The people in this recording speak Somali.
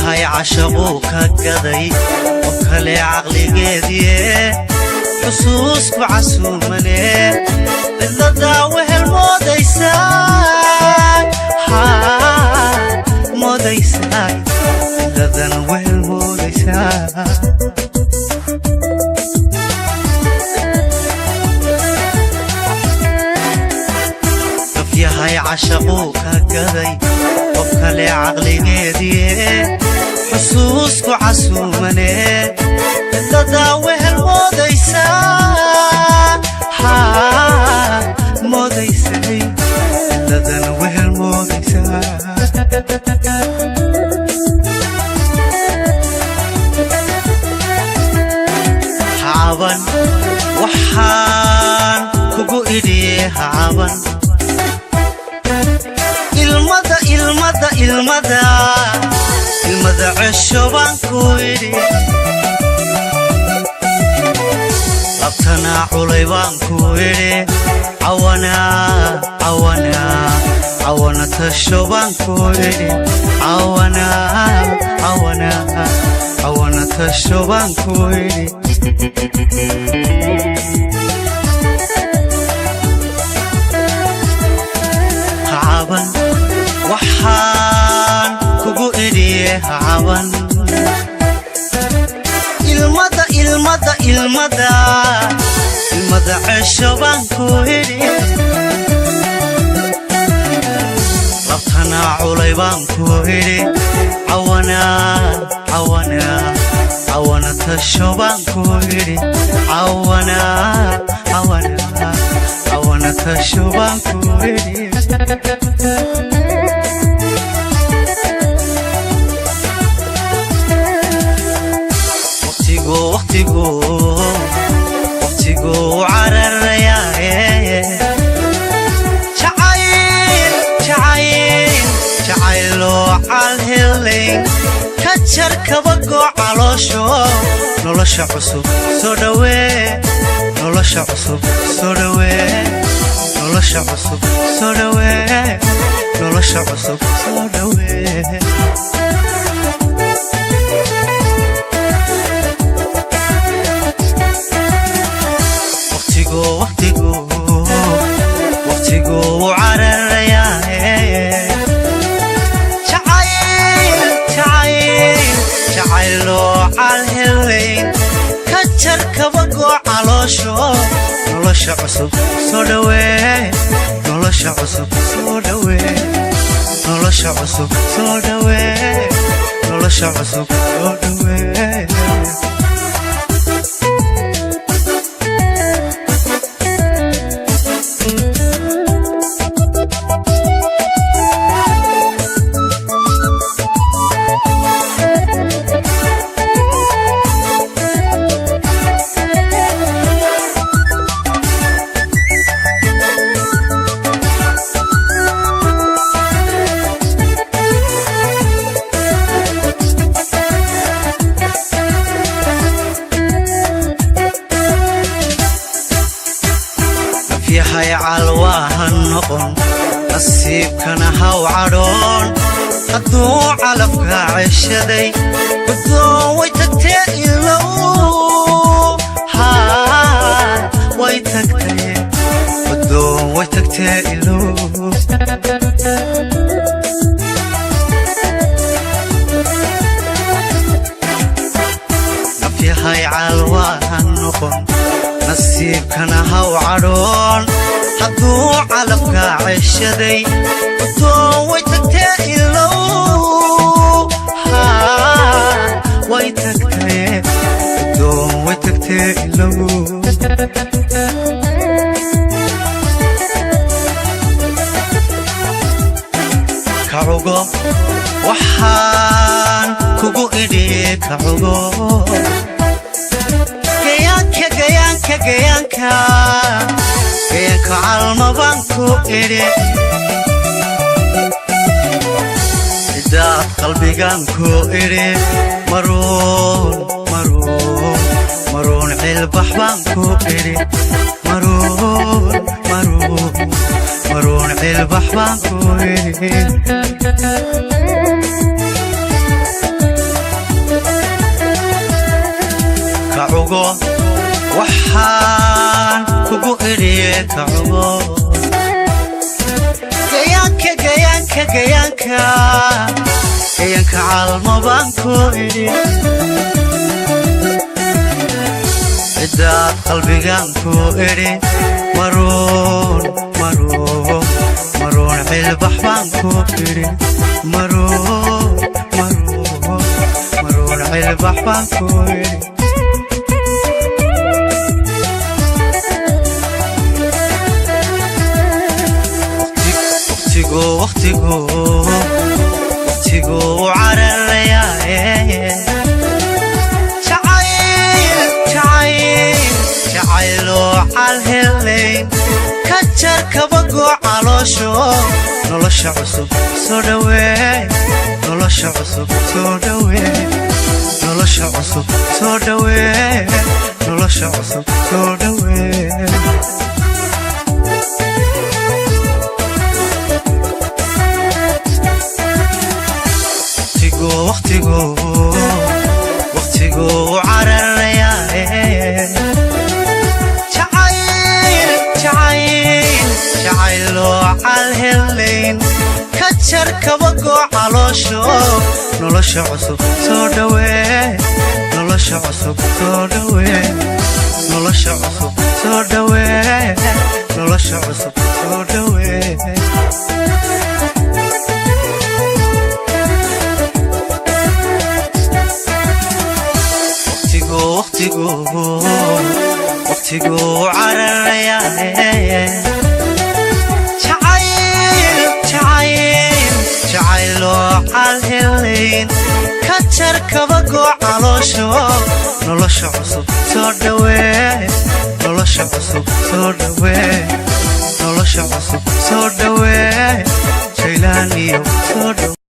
yahay cashaquu ka gaday oo kale caqligeedii xusuusku casuumane cidada wehel moodaysaa cidadan wehel moodaysaa qof yahay cashaquu ka gaday qof kale caqligeedii xusuusku casuumane cidada wehel moodaysaa cidadan wehel moodaysaa hacaban waxaan kugu idhiye hacaban ilmada cesho baan ku idhi labtanaa culay baan ku idhi cawana tasho baan ku idhi cawana tasho baan ku idhi hacaban waxaan kugu idhiye hacaban ilmada cesho baan ku idhi labtanaa culay baan ku idhi cawana tasho baan ku idhi cawana tasho baan ku idhi waqtigu cararayaaye jacayloo calhelayn ka jar kabagoo caloosho nolosha cusub soo dhawee nolosha cusub soo dhawee nolosha cusub soo dhawee nolosha cusub soo dhawee waqtigu cararayaaye jacayloo calhelayn ka jar kabagoo caloosho nolosha cusub soo dhawee nolosha cusub soo dhawee nolosha cusub soo dhawee nolosha cusub soo dhawee yahay calwaahan noqon nasiibkana haw cadhoon hadduu calafka ceshaday guddoon way tagtee ilow way tagtee guddoon way tagtee ilow naf yahay calwaahan noqon nasiibkana haw cadhoon hadduu calafka ceshaday guddoon way tagtee ilow way tagtee guddoon way tagtee ilow kacugo waxaan kugu idhi kacugo gayaanka calma baan ku idhi cidaad qalbigaan ku idhi maruun cilbax baan ku idhi maruun cilbax baan ku idhi cugo waxaan kugu iriye ka cugo gayanka calmo baan ku iri cidaad qalbigaan ku iri maroon cilbax baan ku iri maroon cilbax baan ku iri waqtigu cararaya jacaylo calhelayn ka jar kabago caloosho nolosha cusub soo dhaweey nolosha cusub soo dhaweey nolosha cusub soo dhaweey nolosha cusub soo dhaweey waqtigu cararaya jacaylo calhelayn ka jar kabago caloosho nolosha cusub soo dhaweey nolosha cusub soo dhaweey nolosha cusub soo dhaweey nolosha cusub soo dhaweey waqtigu cararaya jacaylo calhelayn ka jar kabago caloosho nolosha cusub soo dhaweey nolosha cusub soo dhaweey nolosha cusub soo dhaweey jaylaaniyo soo dhaweey